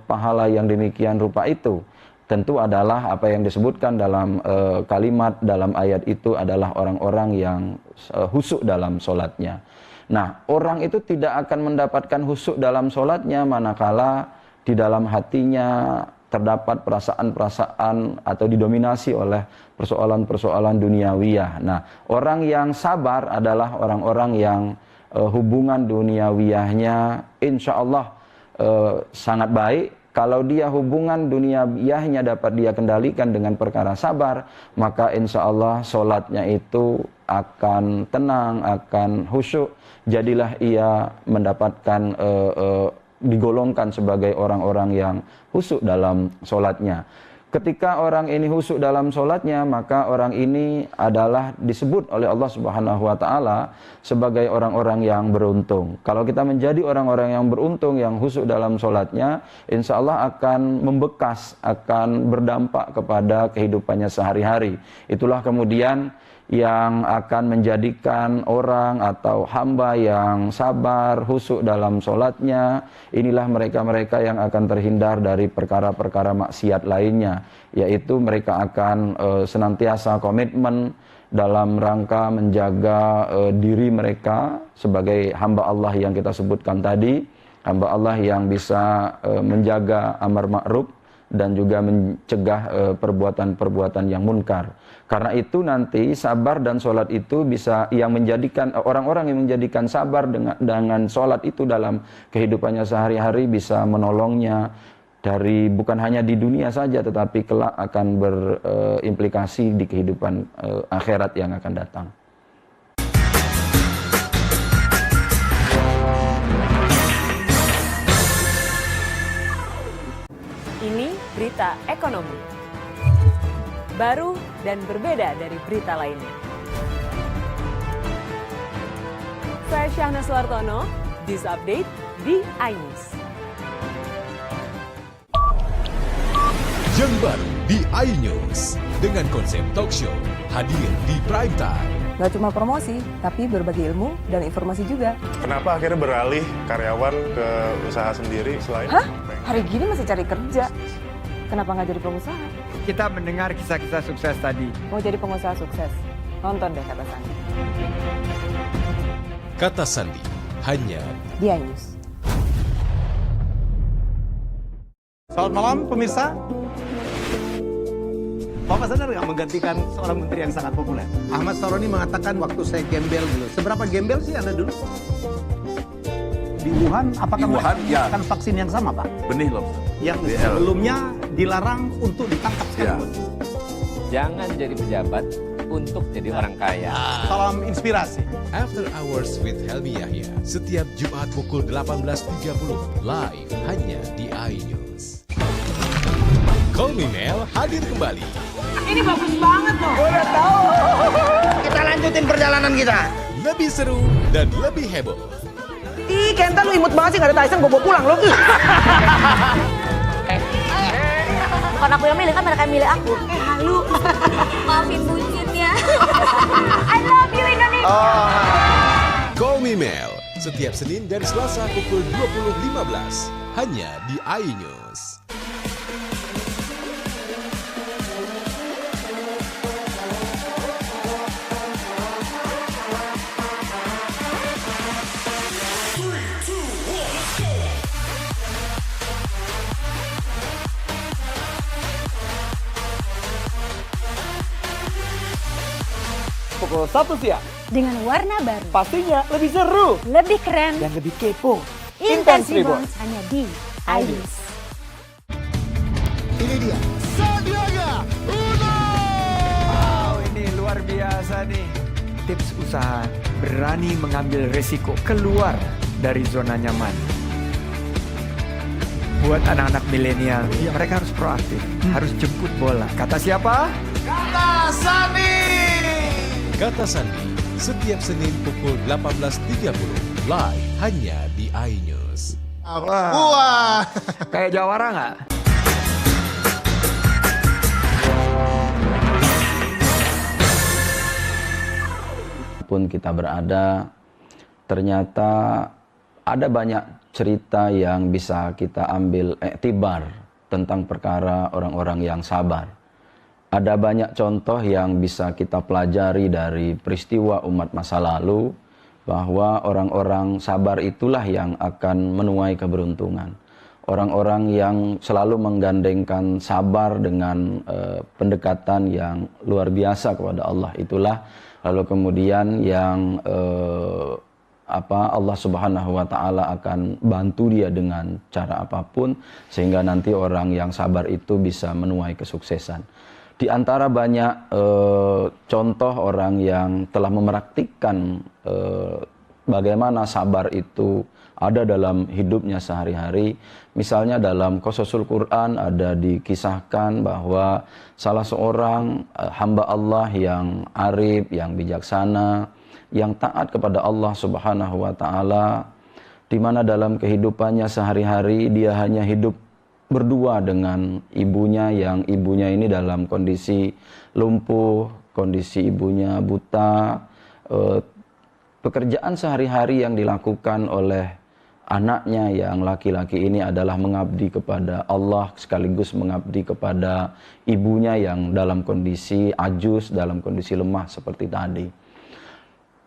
pahala yang demikian rupa itu? Tentu adalah apa yang disebutkan dalam kalimat dalam ayat itu adalah orang-orang yang khusyuk dalam sholatnya. Nah, orang itu tidak akan mendapatkan khusyuk dalam sholatnya manakala di dalam hatinya terdapat perasaan-perasaan atau didominasi oleh persoalan-persoalan duniawiyah. Nah, orang yang sabar adalah orang-orang yang hubungan duniawiyahnya insya Allah sangat baik. Kalau dia hubungan duniawiyahnya dapat dia kendalikan dengan perkara sabar, maka insya Allah sholatnya itu akan tenang, akan khusyuk. Jadilah ia mendapatkan digolongkan sebagai orang-orang yang khusyuk dalam sholatnya. Ketika orang ini khusyuk dalam sholatnya, maka orang ini adalah disebut oleh Allah Subhanahu wa Ta'ala sebagai orang-orang yang beruntung. Kalau kita menjadi orang-orang yang beruntung, yang khusyuk dalam sholatnya, insya Allah akan membekas, akan berdampak kepada kehidupannya sehari-hari. Itulah kemudian yang akan menjadikan orang atau hamba yang sabar, khusyuk dalam sholatnya, inilah mereka-mereka yang akan terhindar dari perkara-perkara maksiat lainnya, yaitu mereka akan senantiasa komitmen dalam rangka menjaga diri mereka sebagai hamba Allah yang kita sebutkan tadi, hamba Allah yang bisa menjaga amar ma'ruf dan juga mencegah perbuatan-perbuatan yang munkar. Karena itu nanti sabar dan sholat itu bisa yang menjadikan orang-orang yang menjadikan sabar dengan sholat itu dalam kehidupannya sehari-hari bisa menolongnya dari bukan hanya di dunia saja, tetapi kelak akan berimplikasi di kehidupan akhirat yang akan datang. Ini berita ekonomi. Baru dan berbeda dari berita lainnya. Saya Syahna Suartono, This Update di iNews. Yang baru di iNews dengan konsep talk show hadir di prime time. Gak cuma promosi, tapi berbagi ilmu dan informasi juga. Kenapa akhirnya beralih karyawan ke usaha sendiri selain? Hah? Hari gini masih cari kerja. Kenapa nggak jadi pengusaha? Kita mendengar kisah-kisah sukses tadi. Mau jadi pengusaha sukses? Nonton deh Kata Sandi. Kata Sandi hanya di iNews. Selamat malam pemirsa. Bapak sadar nggak menggantikan seorang menteri yang sangat populer? Ahmad Saroni mengatakan waktu saya gembel dulu. Seberapa gembel sih Anda dulu? Di Wuhan, apakah melakukan vaksin yang sama, Pak? Benih loh. Yang sebelumnya dilarang untuk ditangkap sekalipun. Jangan jadi pejabat untuk jadi orang kaya. Salam inspirasi. After Hours with Helmi Yahya setiap Jumat pukul 18.30 live hanya di iNews. Call Me Mel hadir kembali. Ini bagus banget loh. Udah tahu. Kita lanjutin perjalanan kita. Lebih seru dan lebih heboh. Ih, Kenta lu imut banget sih, gak ada Tyson, gue bawa pulang lo. Bukan aku yang milih, kan mereka yang milih aku. Halu. Maafin bucinnya. I love you Indonesia. Call Me Mel setiap Senin dan Selasa pukul 20.15 hanya di iNews. Pukul 1 siang. Dengan warna baru. Pastinya lebih seru. Lebih keren. Dan lebih kepo. Intense Reborns hanya di iNews. Ini dia. Sandiaga Uno. Wow, ini luar biasa nih. Tips usaha berani mengambil resiko keluar dari zona nyaman. Buat anak-anak milenial, mereka harus proaktif, harus jemput bola. Kata siapa? Kata Sandi. Kata Sandi setiap Senin pukul 18.30 live hanya di iNews. Wah. Kayak jawara nggak? Pun kita berada, ternyata ada banyak cerita yang bisa kita ambil iktibar tentang perkara orang-orang yang sabar. Ada banyak contoh yang bisa kita pelajari dari peristiwa umat masa lalu, bahwa orang-orang sabar itulah yang akan menuai keberuntungan. Orang-orang yang selalu menggandengkan sabar dengan pendekatan yang luar biasa kepada Allah itulah lalu kemudian yang Allah Subhanahu wa taala akan bantu dia dengan cara apapun sehingga nanti orang yang sabar itu bisa menuai kesuksesan. Di antara banyak contoh orang yang telah mempraktikkan bagaimana sabar itu ada dalam hidupnya sehari-hari. Misalnya dalam Qasasul Quran ada dikisahkan bahwa salah seorang hamba Allah yang arif, yang bijaksana, yang taat kepada Allah Subhanahu wa taala, di mana dalam kehidupannya sehari-hari dia hanya hidup berdua dengan ibunya, yang ibunya ini dalam kondisi lumpuh, kondisi ibunya buta. Pekerjaan sehari-hari yang dilakukan oleh anaknya yang laki-laki ini adalah mengabdi kepada Allah sekaligus mengabdi kepada ibunya yang dalam kondisi ajus, dalam kondisi lemah seperti tadi.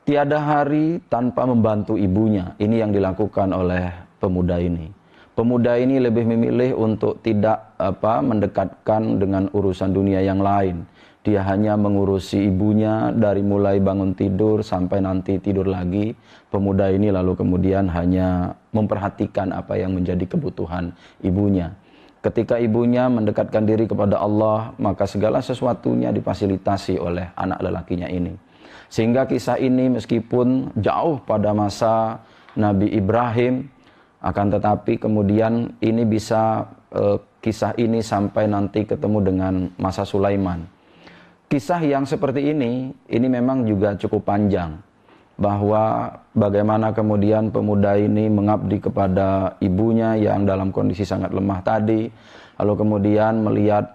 Tiada hari tanpa membantu ibunya. Ini yang dilakukan oleh pemuda ini. Pemuda ini lebih memilih untuk tidak mendekatkan dengan urusan dunia yang lain. Dia hanya mengurusi ibunya dari mulai bangun tidur sampai nanti tidur lagi. Pemuda ini lalu kemudian hanya memperhatikan apa yang menjadi kebutuhan ibunya. Ketika ibunya mendekatkan diri kepada Allah, maka segala sesuatunya difasilitasi oleh anak lelakinya ini. Sehingga kisah ini meskipun jauh pada masa Nabi Ibrahim, akan tetapi kemudian ini bisa kisah ini sampai nanti ketemu dengan masa Sulaiman. Kisah yang seperti ini memang juga cukup panjang. Bahwa bagaimana kemudian pemuda ini mengabdi kepada ibunya yang dalam kondisi sangat lemah tadi. Lalu kemudian melihat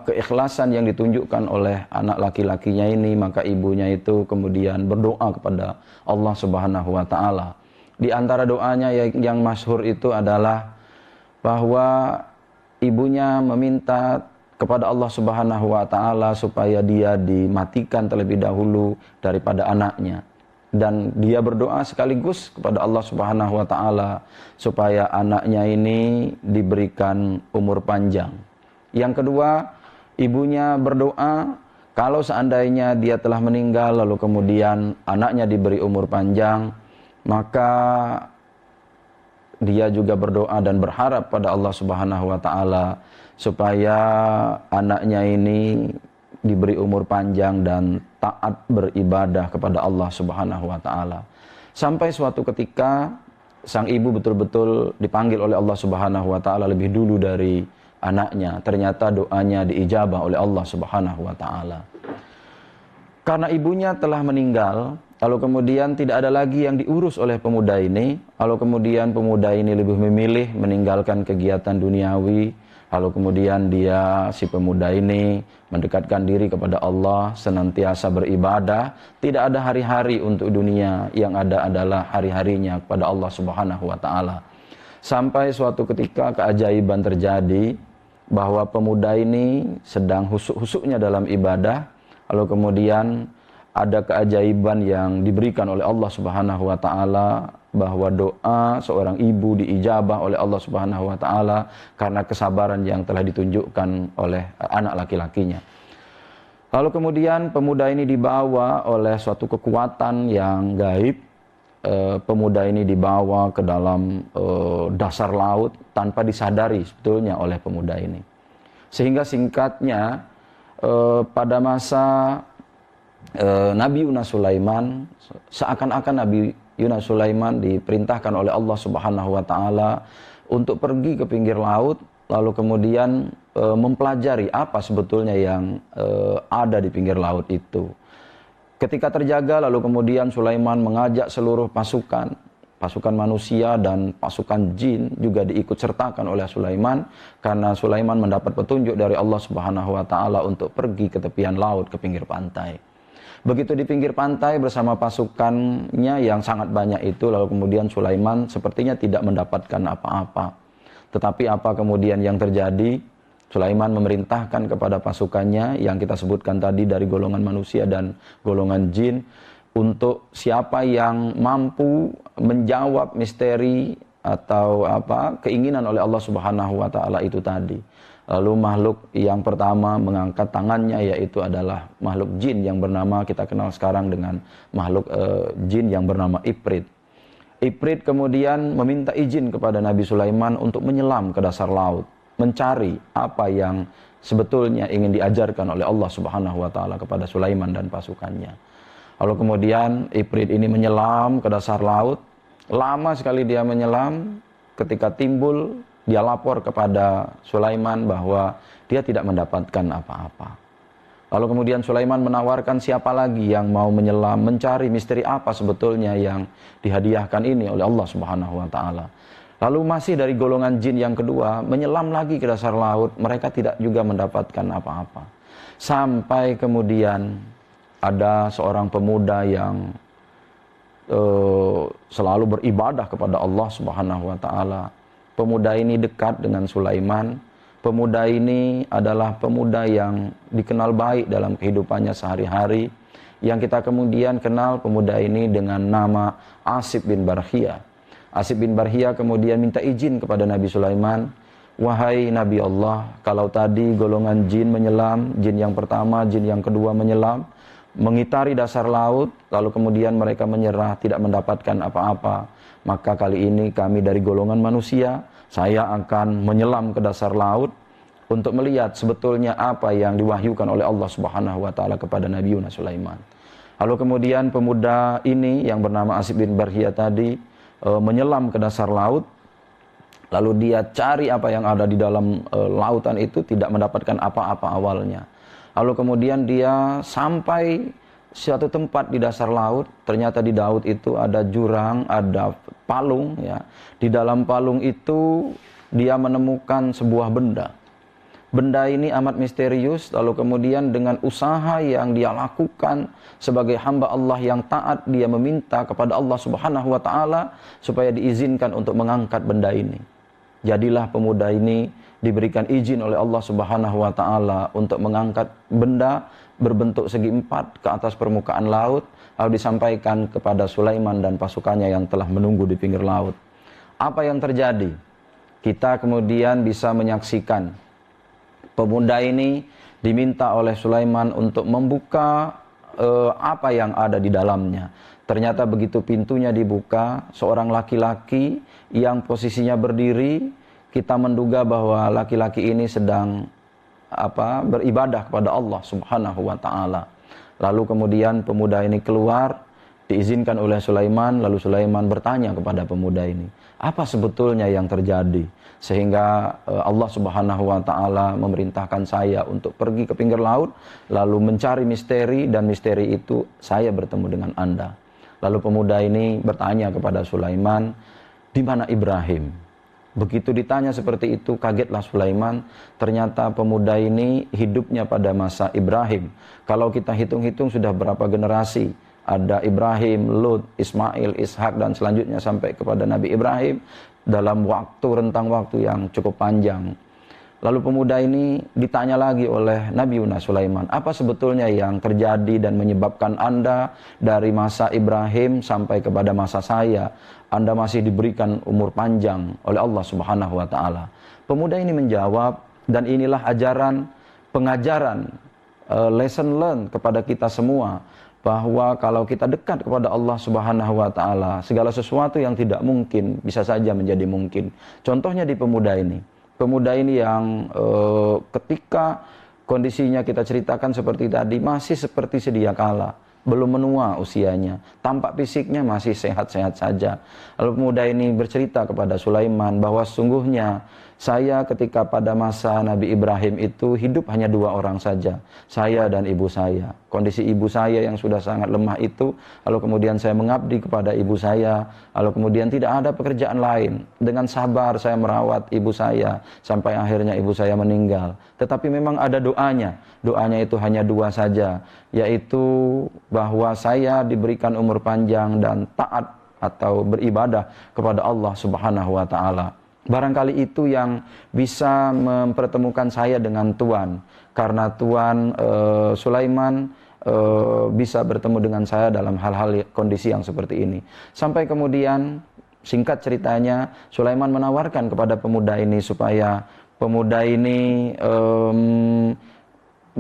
keikhlasan yang ditunjukkan oleh anak laki-lakinya ini, maka ibunya itu kemudian berdoa kepada Allah Subhanahu wa taala. Di antara doanya yang masyhur itu adalah bahwa ibunya meminta kepada Allah Subhanahu wa taala supaya dia dimatikan terlebih dahulu daripada anaknya. Dan dia berdoa sekaligus kepada Allah Subhanahu wa taala supaya anaknya ini diberikan umur panjang. Yang kedua, ibunya berdoa kalau seandainya dia telah meninggal lalu kemudian anaknya diberi umur panjang, maka dia juga berdoa dan berharap pada Allah Subhanahu wa taala supaya anaknya ini diberi umur panjang dan taat beribadah kepada Allah Subhanahu wa taala. Sampai suatu ketika sang ibu betul-betul dipanggil oleh Allah Subhanahu wa taala lebih dulu dari anaknya. Ternyata doanya diijabah oleh Allah Subhanahu wa taala. Karena ibunya telah meninggal, lalu kemudian tidak ada lagi yang diurus oleh pemuda ini, lalu kemudian pemuda ini lebih memilih meninggalkan kegiatan duniawi, lalu kemudian si pemuda ini mendekatkan diri kepada Allah, senantiasa beribadah, tidak ada hari-hari untuk dunia, yang ada adalah hari-harinya kepada Allah Subhanahu wa taala. Sampai suatu ketika keajaiban terjadi, bahwa pemuda ini sedang husuk-husuknya dalam ibadah, lalu kemudian ada keajaiban yang diberikan oleh Allah Subhanahu wa taala, bahwa doa seorang ibu diijabah oleh Allah Subhanahu wa taala karena kesabaran yang telah ditunjukkan oleh anak laki-lakinya. Lalu kemudian pemuda ini dibawa oleh suatu kekuatan yang gaib. Pemuda ini dibawa ke dalam dasar laut tanpa disadari sebetulnya oleh pemuda ini. Sehingga singkatnya pada masa Nabi Yunus Sulaiman, seakan-akan Nabi Yunus Sulaiman diperintahkan oleh Allah Subhanahu wa taala untuk pergi ke pinggir laut, lalu kemudian mempelajari apa sebetulnya yang ada di pinggir laut itu. Ketika terjaga, lalu kemudian Sulaiman mengajak seluruh pasukan manusia dan pasukan jin juga diikut sertakan oleh Sulaiman, karena Sulaiman mendapat petunjuk dari Allah Subhanahu wa taala untuk pergi ke tepian laut, ke pinggir pantai. Begitu di pinggir pantai bersama pasukannya yang sangat banyak itu, lalu kemudian Sulaiman sepertinya tidak mendapatkan apa-apa. Tetapi apa kemudian yang terjadi? Sulaiman memerintahkan kepada pasukannya yang kita sebutkan tadi dari golongan manusia dan golongan jin, untuk siapa yang mampu menjawab misteri atau keinginan oleh Allah Subhanahu wa taala itu tadi. Lalu makhluk yang pertama mengangkat tangannya yaitu adalah makhluk jin yang bernama, kita kenal sekarang dengan makhluk jin yang bernama Ifrit. Ifrit kemudian meminta izin kepada Nabi Sulaiman untuk menyelam ke dasar laut, mencari apa yang sebetulnya ingin diajarkan oleh Allah Subhanahu wa taala kepada Sulaiman dan pasukannya. Lalu kemudian Ifrit ini menyelam ke dasar laut. Lama sekali dia menyelam, ketika timbul dia lapor kepada Sulaiman bahwa dia tidak mendapatkan apa-apa. Lalu kemudian Sulaiman menawarkan siapa lagi yang mau menyelam, mencari misteri apa sebetulnya yang dihadiahkan ini oleh Allah Subhanahu wa taala. Lalu masih dari golongan jin yang kedua menyelam lagi ke dasar laut, mereka tidak juga mendapatkan apa-apa. Sampai kemudian ada seorang pemuda yang selalu beribadah kepada Allah Subhanahu wa taala. Pemuda ini dekat dengan Sulaiman. Pemuda ini adalah pemuda yang dikenal baik dalam kehidupannya sehari-hari. Yang kita kemudian kenal pemuda ini dengan nama Asib bin Barhiyah. Asib bin Barhiyah kemudian minta izin kepada Nabi Sulaiman, "Wahai Nabi Allah, kalau tadi golongan jin menyelam, jin yang pertama, jin yang kedua menyelam, mengitari dasar laut, lalu kemudian mereka menyerah, tidak mendapatkan apa-apa. Maka kali ini kami dari golongan manusia, saya akan menyelam ke dasar laut untuk melihat sebetulnya apa yang diwahyukan oleh Allah Subhanahu wa taala kepada Nabi Yunus Sulaiman." Lalu kemudian pemuda ini yang bernama Asib bin Barhiyah tadi menyelam ke dasar laut, lalu dia cari apa yang ada di dalam lautan itu, tidak mendapatkan apa-apa awalnya. Lalu kemudian dia sampai suatu tempat di dasar laut, ternyata di laut itu ada jurang, ada palung ya. Di dalam palung itu dia menemukan sebuah benda. Benda ini amat misterius, lalu kemudian dengan usaha yang dia lakukan sebagai hamba Allah yang taat, dia meminta kepada Allah Subhanahu wa taala supaya diizinkan untuk mengangkat benda ini. Jadilah pemuda ini diberikan izin oleh Allah Subhanahu wa taala untuk mengangkat benda berbentuk segi empat ke atas permukaan laut, lalu disampaikan kepada Sulaiman dan pasukannya yang telah menunggu di pinggir laut. Apa yang terjadi? Kita kemudian bisa menyaksikan pemuda ini diminta oleh Sulaiman untuk membuka apa yang ada di dalamnya. Ternyata begitu pintunya dibuka, seorang laki-laki yang posisinya berdiri, kita menduga bahwa laki-laki ini sedang beribadah kepada Allah Subhanahu wa taala. Lalu kemudian pemuda ini keluar, diizinkan oleh Sulaiman, lalu Sulaiman bertanya kepada pemuda ini, apa sebetulnya yang terjadi? Sehingga Allah Subhanahu wa taala memerintahkan saya untuk pergi ke pinggir laut, lalu mencari misteri, dan misteri itu saya bertemu dengan Anda. Lalu pemuda ini bertanya kepada Sulaiman, di mana Ibrahim? Begitu ditanya seperti itu, kagetlah Sulaiman. Ternyata pemuda ini hidupnya pada masa Ibrahim. Kalau kita hitung-hitung sudah berapa generasi? Ada Ibrahim, Lut, Ismail, Ishak, dan selanjutnya sampai kepada Nabi Ibrahim dalam rentang waktu yang cukup panjang. Lalu pemuda ini ditanya lagi oleh Nabi Sulaiman, apa sebetulnya yang terjadi dan menyebabkan Anda dari masa Ibrahim sampai kepada masa saya, Anda masih diberikan umur panjang oleh Allah Subhanahu wa taala. Pemuda ini menjawab, dan inilah pengajaran, lesson learned kepada kita semua, bahwa kalau kita dekat kepada Allah Subhanahu wa taala, segala sesuatu yang tidak mungkin bisa saja menjadi mungkin. Contohnya di pemuda ini. Pemuda ini yang ketika kondisinya kita ceritakan seperti tadi, masih seperti sedia kala, belum menua usianya, tampak fisiknya masih sehat-sehat saja. Lalu pemuda ini bercerita kepada Sulaiman bahwa sesungguhnya saya ketika pada masa Nabi Ibrahim itu hidup hanya 2 orang saja, saya dan ibu saya. Kondisi ibu saya yang sudah sangat lemah itu, lalu kemudian saya mengabdi kepada ibu saya, lalu kemudian tidak ada pekerjaan lain. Dengan sabar saya merawat ibu saya, sampai akhirnya ibu saya meninggal. Tetapi memang ada doanya itu hanya 2 saja, yaitu bahwa saya diberikan umur panjang dan taat atau beribadah kepada Allah Subhanahu wa taala. Barangkali itu yang bisa mempertemukan saya dengan Tuhan, karena Tuhan Sulaiman bisa bertemu dengan saya dalam hal-hal kondisi yang seperti ini. Sampai kemudian singkat ceritanya, Sulaiman menawarkan kepada pemuda ini supaya pemuda ini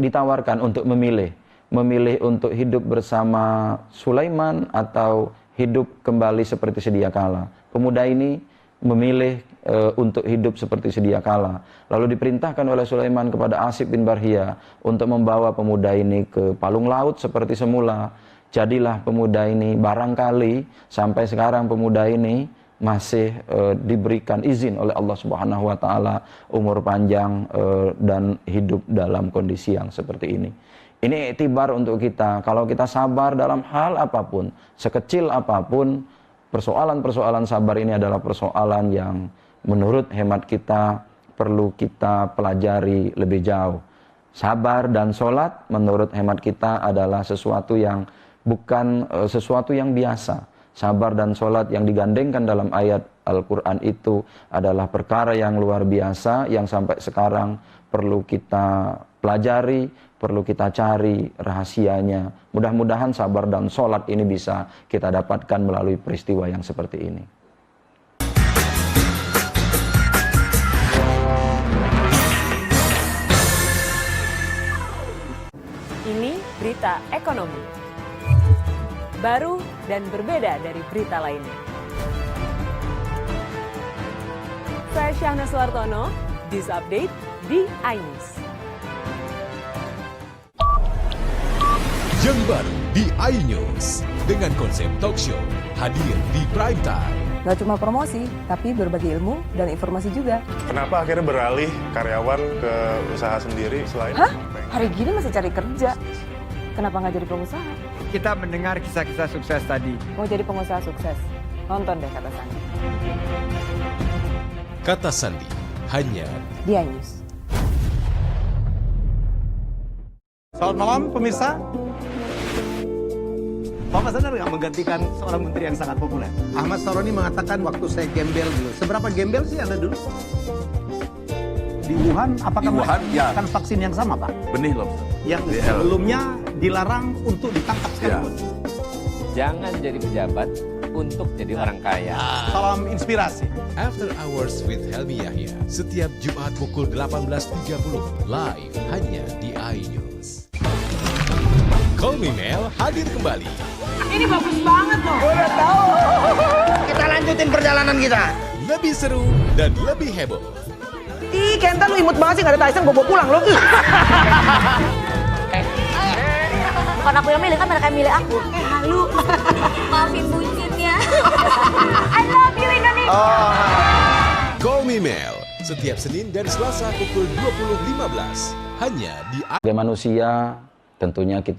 ditawarkan untuk memilih untuk hidup bersama Sulaiman atau hidup kembali seperti sedia kala. Pemuda ini memilih untuk hidup seperti sedia kala. Lalu diperintahkan oleh Sulaiman kepada Asif bin Barhia untuk membawa pemuda ini ke palung laut seperti semula. Jadilah pemuda ini, barangkali sampai sekarang pemuda ini masih diberikan izin oleh Allah Subhanahu wa taala umur panjang dan hidup dalam kondisi yang seperti ini. Ini iktibar untuk kita, kalau kita sabar dalam hal apapun, sekecil apapun, persoalan-persoalan sabar ini adalah persoalan yang menurut hemat kita perlu kita pelajari lebih jauh. Sabar dan sholat menurut hemat kita adalah sesuatu yang bukan sesuatu yang biasa. Sabar dan sholat yang digandengkan dalam ayat Al-Quran itu adalah perkara yang luar biasa, yang sampai sekarang perlu kita pelajari, perlu kita cari rahasianya. Mudah-mudahan sabar dan sholat ini bisa kita dapatkan melalui peristiwa yang seperti ini. Ini berita ekonomi. Baru dan berbeda dari berita lainnya. Saya Syahna Suartono, This Update di iNews. Jember di iNews dengan konsep talk show hadir di prime time. Gak cuma promosi, tapi berbagi ilmu dan informasi juga. Kenapa akhirnya beralih karyawan ke usaha sendiri selain... Hah? Hari gini masih cari kerja. Kenapa nggak jadi pengusaha? Kita mendengar kisah-kisah sukses tadi. Mau jadi pengusaha sukses? Nonton deh Kata Sandi. Kata Sandi, hanya di iNews. Selamat malam pemirsa. Bapak sadar nggak menggantikan seorang menteri yang sangat populer? Ahmad Saroni mengatakan waktu saya gembel dulu. Seberapa gembel sih Anda dulu? Di Wuhan, apakah mereka menggunakan vaksin yang sama, Pak? Benih loh. Yang sebelumnya dilarang untuk ditangkap sekalipun. Jangan jadi pejabat untuk jadi orang kaya. Salam inspirasi. After Hours with Helmi Yahya, setiap Jumat pukul 18.30, live hanya di iNews. Call Me Mel hadir kembali. Ini bagus banget loh. Udah tahu. Kita lanjutin perjalanan kita. Lebih seru dan lebih heboh. Ih, Kenta lu imut banget sih, gak ada Tyson, gue bawa pulang lo. Bukan aku yang milih, kan mereka yang milih aku. Halu. Maafin bucinnya. I love you Indonesia. Call Me Mel, setiap Senin dan Selasa pukul 20.15, hanya di Sebagai manusia, tentunya kita